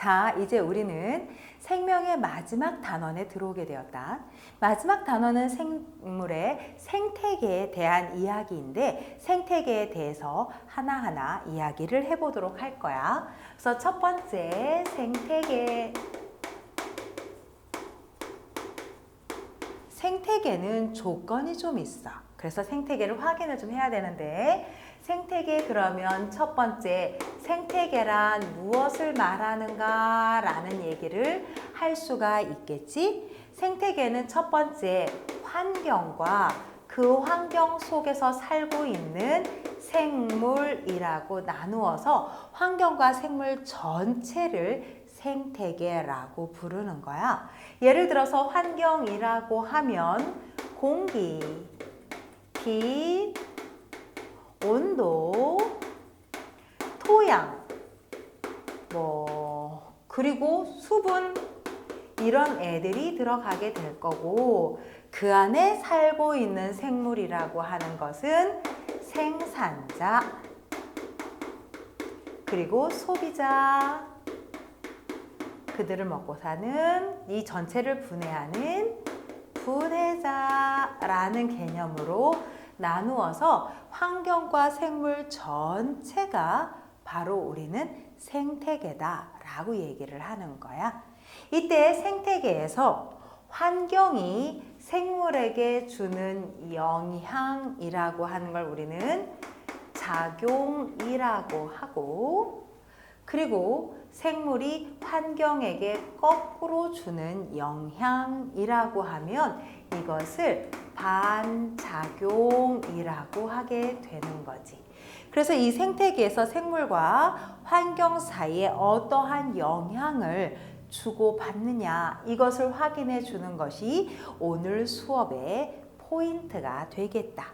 자, 이제 우리는 생명의 마지막 단원에 들어오게 되었다. 마지막 단원은 생물의 생태계에 대한 이야기인데 생태계에 대해서 하나하나 이야기를 해보도록 할 거야. 그래서 첫 번째 생태계. 생태계는 조건이 좀 있어. 그래서 생태계를 확인을 좀 해야 되는데 생태계 그러면 첫 번째 생태계란 무엇을 말하는가 라는 얘기를 할 수가 있겠지. 생태계는 첫 번째 환경과 그 환경 속에서 살고 있는 생물이라고 나누어서 환경과 생물 전체를 생태계라고 부르는 거야. 예를 들어서 환경이라고 하면 공기, 빛, 온도, 토양, 그리고 수분 이런 애들이 들어가게 될 거고 그 안에 살고 있는 생물이라고 하는 것은 생산자, 그리고 소비자, 그들을 먹고 사는 이 전체를 분해하는 분해자라는 개념으로 나누어서 환경과 생물 전체가 바로 우리는 생태계다라고 얘기를 하는 거야. 이때 생태계에서 환경이 생물에게 주는 영향이라고 하는 걸 우리는 작용이라고 하고 그리고 생물이 환경에게 거꾸로 주는 영향이라고 하면 이것을 반작용이라고 하게 되는 거지. 그래서 이 생태계에서 생물과 환경 사이에 어떠한 영향을 주고받느냐 이것을 확인해 주는 것이 오늘 수업의 포인트가 되겠다.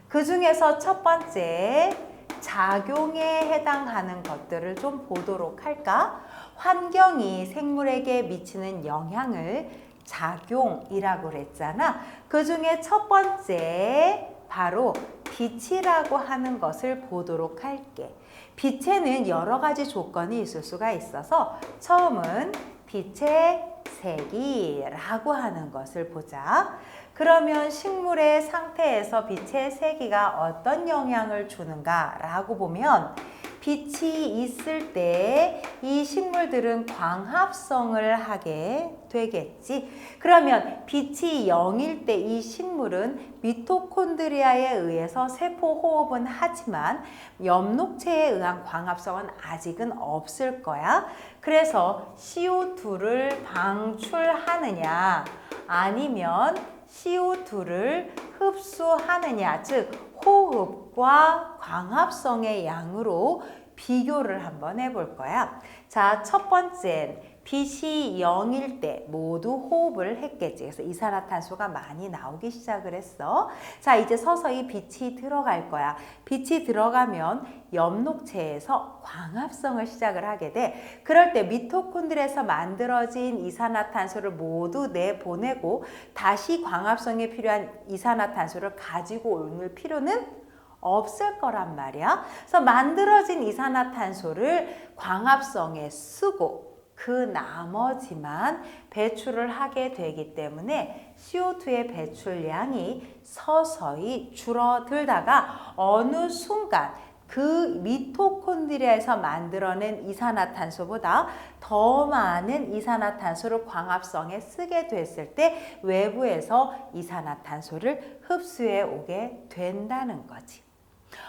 그 중에서 첫 번째 작용에 해당하는 것들을 좀 보도록 할까? 환경이 생물에게 미치는 영향을 작용이라고 그랬잖아. 그 중에 첫 번째 바로 빛이라고 하는 것을 보도록 할게. 빛에는 여러 가지 조건이 있을 수가 있어서 처음은 빛의 세기라고 하는 것을 보자. 그러면 식물의 상태에서 빛의 세기가 어떤 영향을 주는가라고 보면 빛이 있을 때 이 식물들은 광합성을 하게 되겠지. 그러면 빛이 0일 때 이 식물은 미토콘드리아에 의해서 세포 호흡은 하지만 엽록체에 의한 광합성은 아직은 없을 거야. 그래서 CO2를 방출하느냐 아니면 CO2를 흡수하느냐, 즉 호흡과 광합성의 양으로 비교를 한번 해볼 거야. 자, 첫 번째 빛이 0일 때 모두 호흡을 했겠지. 그래서 이산화탄소가 많이 나오기 시작을 했어. 자, 이제 서서히 빛이 들어갈 거야. 빛이 들어가면 엽록체에서 광합성을 시작을 하게 돼. 그럴 때 미토콘드리아에서 만들어진 이산화탄소를 모두 내보내고 다시 광합성에 필요한 이산화탄소를 가지고 올 필요는 없을 거란 말이야. 그래서 만들어진 이산화탄소를 광합성에 쓰고 그 나머지만 배출을 하게 되기 때문에 CO2의 배출량이 서서히 줄어들다가 어느 순간 그 미토콘드리아에서 만들어낸 이산화탄소보다 더 많은 이산화탄소를 광합성에 쓰게 됐을 때 외부에서 이산화탄소를 흡수해 오게 된다는 거지.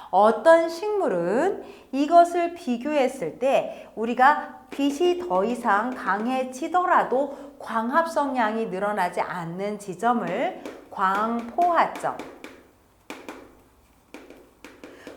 어떤 식물은 이것을 비교했을 때 우리가 빛이 더 이상 강해지더라도 광합성량이 늘어나지 않는 지점을 광포화점,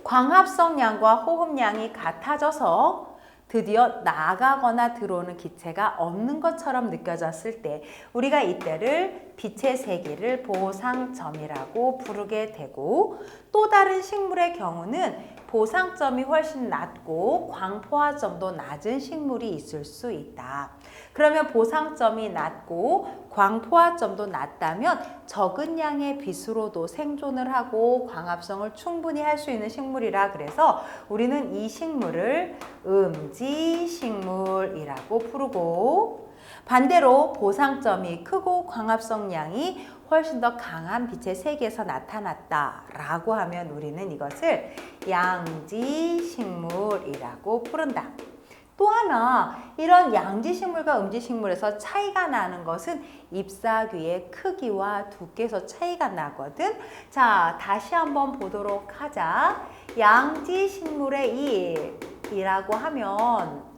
광합성량과 호흡량이 같아져서 드디어 나가거나 들어오는 기체가 없는 것처럼 느껴졌을 때 우리가 이때를 빛의 세기를 보상점이라고 부르게 되고, 또 다른 식물의 경우는 보상점이 훨씬 낮고 광포화점도 낮은 식물이 있을 수 있다. 그러면 보상점이 낮고 광포화점도 낮다면 적은 양의 빛으로도 생존을 하고 광합성을 충분히 할 수 있는 식물이라, 그래서 우리는 이 식물을 음지식물이라고 부르고, 반대로 보상점이 크고 광합성량이 훨씬 더 강한 빛의 세계에서 나타났다라고 하면 우리는 이것을 양지식물이라고 부른다. 또 하나, 이런 양지식물과 음지식물에서 차이가 나는 것은 잎사귀의 크기와 두께에서 차이가 나거든. 자, 다시 한번 보도록 하자. 양지식물의 잎이라고 하면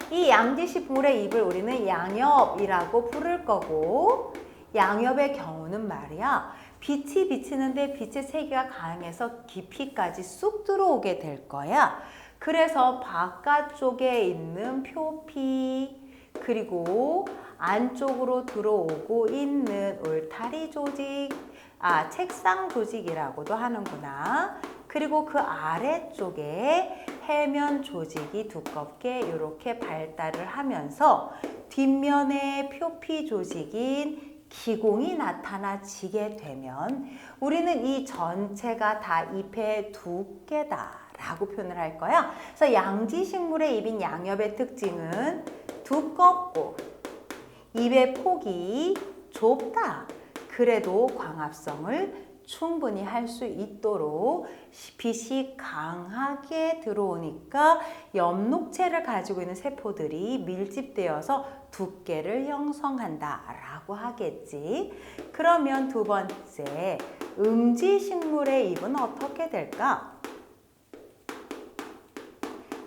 이 양지식물의 잎을 우리는 양엽이라고 부를 거고, 양엽의 경우는 말이야, 빛이 비치는데 빛의 세기가 강해서 깊이까지 쑥 들어오게 될 거야. 그래서 바깥쪽에 있는 표피, 그리고 안쪽으로 들어오고 있는 울타리 조직, 책상 조직이라고도 하는구나. 그리고 그 아래쪽에 해면 조직이 두껍게 이렇게 발달을 하면서 뒷면에 표피 조직인 기공이 나타나지게 되면 우리는 이 전체가 다 잎의 두께다 라고 표현을 할 거야. 그래서 양지식물의 잎인 양엽의 특징은 두껍고 잎의 폭이 좁다. 그래도 광합성을 충분히 할 수 있도록 빛이 강하게 들어오니까 엽록체를 가지고 있는 세포들이 밀집되어서 두께를 형성한다 라고 하겠지. 그러면 두 번째, 음지식물의 잎은 어떻게 될까?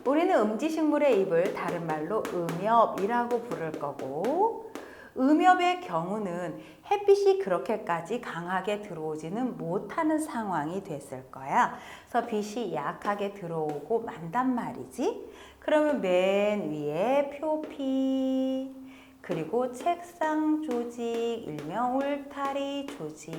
우리는 음지식물의 잎을 다른 말로 음엽이라고 부를 거고, 음엽의 경우는 햇빛이 그렇게까지 강하게 들어오지는 못하는 상황이 됐을 거야. 그래서 빛이 약하게 들어오고 만단 말이지. 그러면 맨 위에 표피, 그리고 책상 조직, 일명 울타리 조직,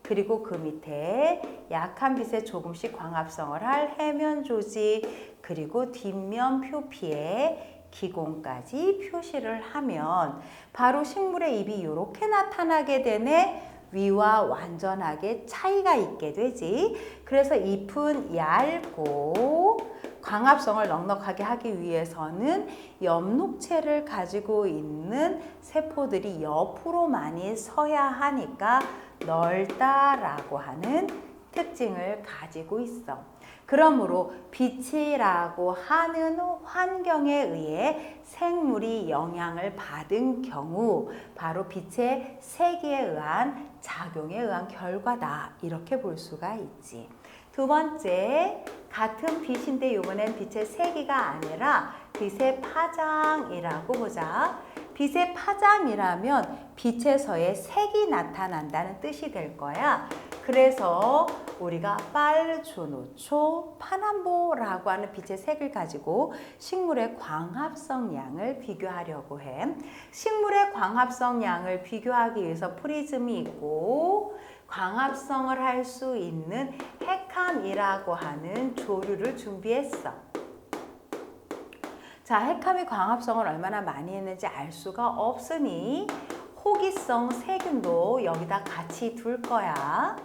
그리고 그 밑에 약한 빛에 조금씩 광합성을 할 해면 조직, 그리고 뒷면 표피에 기공까지 표시를 하면 바로 식물의 잎이 이렇게 나타나게 되네. 위와 완전하게 차이가 있게 되지. 그래서 잎은 얇고 광합성을 넉넉하게 하기 위해서는 엽록체를 가지고 있는 세포들이 옆으로 많이 서야 하니까 넓다라고 하는 특징을 가지고 있어. 그러므로 빛이라고 하는 환경에 의해 생물이 영향을 받은 경우 바로 빛의 세기에 의한 작용에 의한 결과다. 이렇게 볼 수가 있지. 두 번째, 같은 빛인데 이번엔 빛의 세기가 아니라 빛의 파장이라고 보자. 빛의 파장이라면 빛에서의 색이 나타난다는 뜻이 될 거야. 그래서 우리가 빨주노초, 파남보라고 하는 빛의 색을 가지고 식물의 광합성량을 비교하려고 해. 식물의 광합성량을 비교하기 위해서 프리즘이 있고 광합성을 할 수 있는 핵함이라고 하는 조류를 준비했어. 자, 핵함이 광합성을 얼마나 많이 했는지 알 수가 없으니 호기성 세균도 여기다 같이 둘 거야.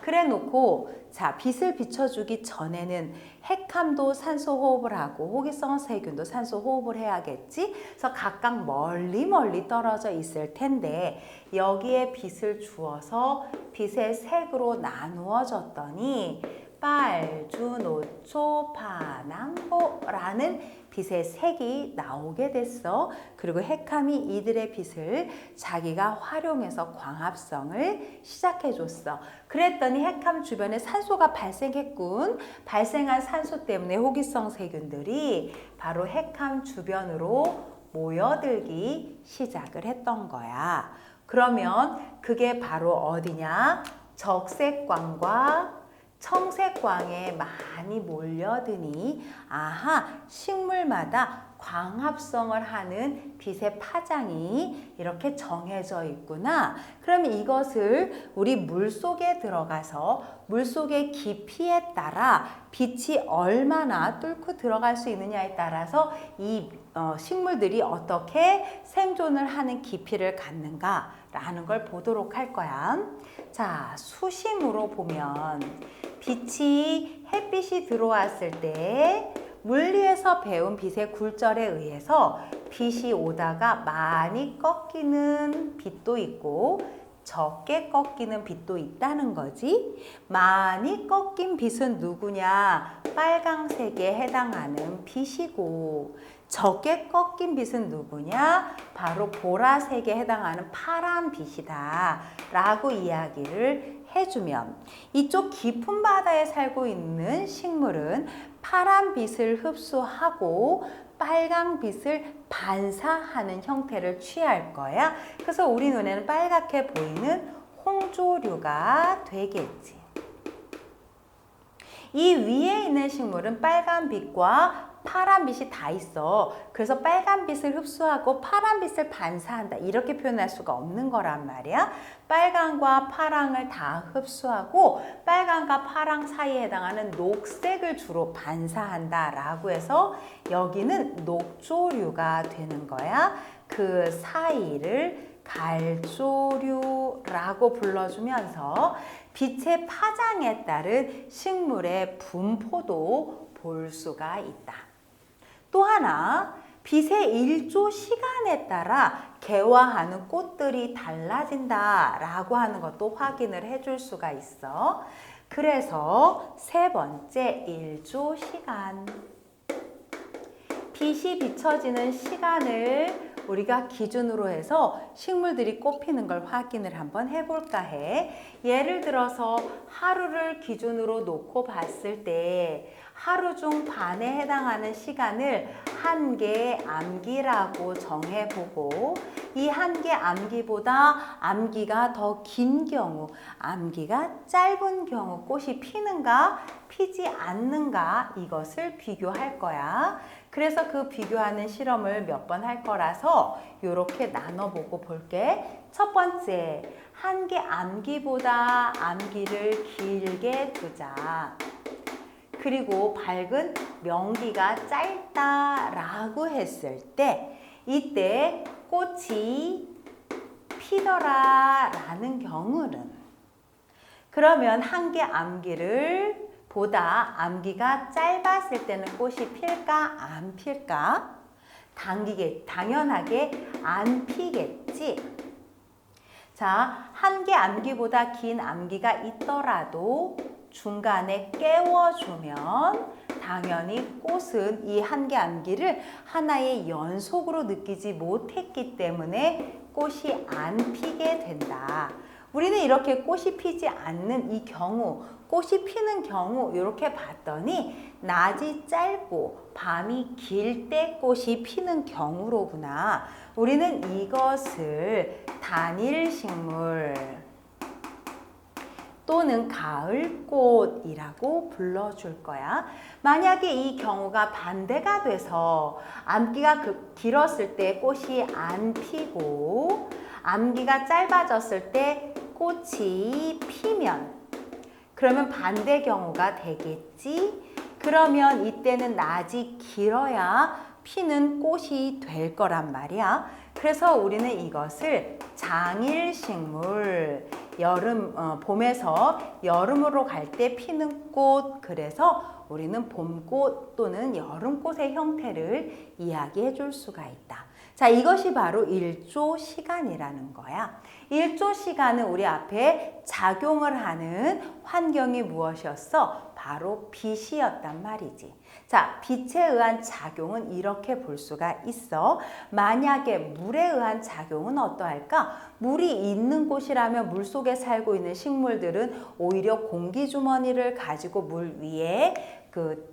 그래 놓고 자, 빛을 비춰주기 전에는 핵함도 산소 호흡을 하고 호기성 세균도 산소 호흡을 해야겠지. 그래서 각각 멀리 떨어져 있을 텐데 여기에 빛을 주어서 빛의 색으로 나누어졌더니 빨주노초 파남보라는 빛의 색이 나오게 됐어. 그리고 핵함이 이들의 빛을 자기가 활용해서 광합성을 시작해 줬어. 그랬더니 핵함 주변에 산소가 발생했군. 발생한 산소 때문에 호기성 세균들이 바로 핵함 주변으로 모여들기 시작을 했던 거야. 그러면 그게 바로 어디냐? 적색광과 청색광에 많이 몰려드니 아하, 식물마다 광합성을 하는 빛의 파장이 이렇게 정해져 있구나. 그럼 이것을 우리 물속에 들어가서 물속의 깊이에 따라 빛이 얼마나 뚫고 들어갈 수 있느냐에 따라서 이 식물들이 어떻게 생존을 하는 깊이를 갖는가 라는 걸 보도록 할 거야. 자, 수심으로 보면 빛이 햇빛이 들어왔을 때 물리에서 배운 빛의 굴절에 의해서 빛이 오다가 많이 꺾이는 빛도 있고 적게 꺾이는 빛도 있다는 거지. 많이 꺾인 빛은 누구냐? 빨강색에 해당하는 빛이고, 적게 꺾인 빛은 누구냐? 바로 보라색에 해당하는 파란 빛이다 라고 이야기를 해주면, 이쪽 깊은 바다에 살고 있는 식물은 파란 빛을 흡수하고 빨강 빛을 반사하는 형태를 취할 거야. 그래서 우리 눈에는 빨갛게 보이는 홍조류가 되겠지. 이 위에 있는 식물은 빨간 빛과 파란 빛이 다 있어. 그래서 빨간 빛을 흡수하고 파란 빛을 반사한다. 이렇게 표현할 수가 없는 거란 말이야. 빨강과 파랑을 다 흡수하고 빨강과 파랑 사이에 해당하는 녹색을 주로 반사한다 라고 해서 여기는 녹조류가 되는 거야. 그 사이를 갈조류라고 불러주면서 빛의 파장에 따른 식물의 분포도 볼 수가 있다. 또 하나, 빛의 일조 시간에 따라 개화하는 꽃들이 달라진다 라고 하는 것도 확인을 해줄 수가 있어. 그래서 세 번째, 일조 시간. 빛이 비춰지는 시간을 우리가 기준으로 해서 식물들이 꽃피는 걸 확인을 한번 해볼까 해. 예를 들어서 하루를 기준으로 놓고 봤을 때 하루 중 반에 해당하는 시간을 한 개 암기라고 정해보고, 이 한 개 암기보다 암기가 더 긴 경우, 암기가 짧은 경우 꽃이 피는가 피지 않는가 이것을 비교할 거야. 그래서 그 비교하는 실험을 몇 번 할 거라서 이렇게 나눠보고 볼게. 첫 번째, 한 개 암기보다 암기를 길게 두자. 그리고 밝은 명기가 짧다라고 했을 때 이때 꽃이 피더라라는 경우는, 그러면 한 개 암기를 보다 암기가 짧았을 때는 꽃이 필까 안 필까? 당연하게 안 피겠지. 자, 한 개 암기보다 긴 암기가 있더라도 중간에 깨워주면 당연히 꽃은 이 한 개 암기를 하나의 연속으로 느끼지 못했기 때문에 꽃이 안 피게 된다. 우리는 이렇게 꽃이 피지 않는 이 경우, 꽃이 피는 경우 이렇게 봤더니 낮이 짧고 밤이 길 때 꽃이 피는 경우로구나. 우리는 이것을 단일식물 또는 가을꽃이라고 불러줄 거야. 만약에 이 경우가 반대가 돼서 암기가 길었을 때 꽃이 안 피고 암기가 짧아졌을 때 꽃이 피면, 그러면 반대 경우가 되겠지. 그러면 이때는 낮이 길어야 피는 꽃이 될 거란 말이야. 그래서 우리는 이것을 장일식물, 봄에서 여름으로 갈 때 피는 꽃, 그래서 우리는 봄꽃 또는 여름꽃의 형태를 이야기해 줄 수가 있다. 자, 이것이 바로 일조 시간이라는 거야. 일조 시간은 우리 앞에 작용을 하는 환경이 무엇이었어? 바로 빛이었단 말이지. 자, 빛에 의한 작용은 이렇게 볼 수가 있어. 만약에 물에 의한 작용은 어떠할까? 물이 있는 곳이라면 물 속에 살고 있는 식물들은 오히려 공기주머니를 가지고 물 위에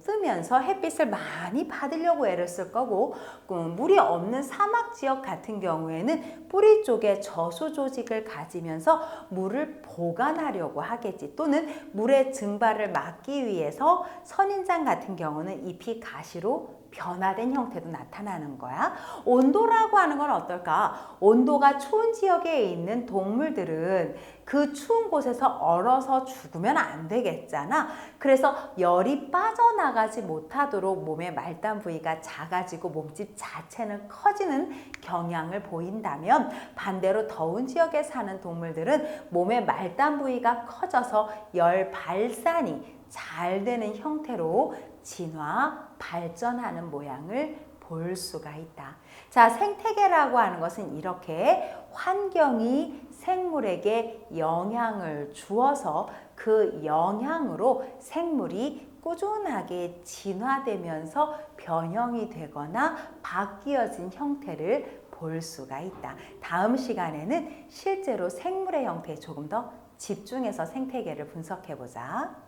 뜨면서 햇빛을 많이 받으려고 애를 쓸 거고, 물이 없는 사막 지역 같은 경우에는 뿌리 쪽에 저수 조직을 가지면서 물을 보관하려고 하겠지. 또는 물의 증발을 막기 위해서 선인장 같은 경우는 때로는 잎이 가시로 변화된 형태도 나타나는 거야. 온도라고 하는 건 어떨까? 온도가 추운 지역에 있는 동물들은 그 추운 곳에서 얼어서 죽으면 안 되겠잖아. 그래서 열이 빠져나가지 못하도록 몸의 말단 부위가 작아지고 몸집 자체는 커지는 경향을 보인다면, 반대로 더운 지역에 사는 동물들은 몸의 말단 부위가 커져서 열 발산이 잘 되는 형태로 진화, 발전하는 모양을 볼 수가 있다. 자, 생태계라고 하는 것은 이렇게 환경이 생물에게 영향을 주어서 그 영향으로 생물이 꾸준하게 진화되면서 변형이 되거나 바뀌어진 형태를 볼 수가 있다. 다음 시간에는 실제로 생물의 형태에 조금 더 집중해서 생태계를 분석해 보자.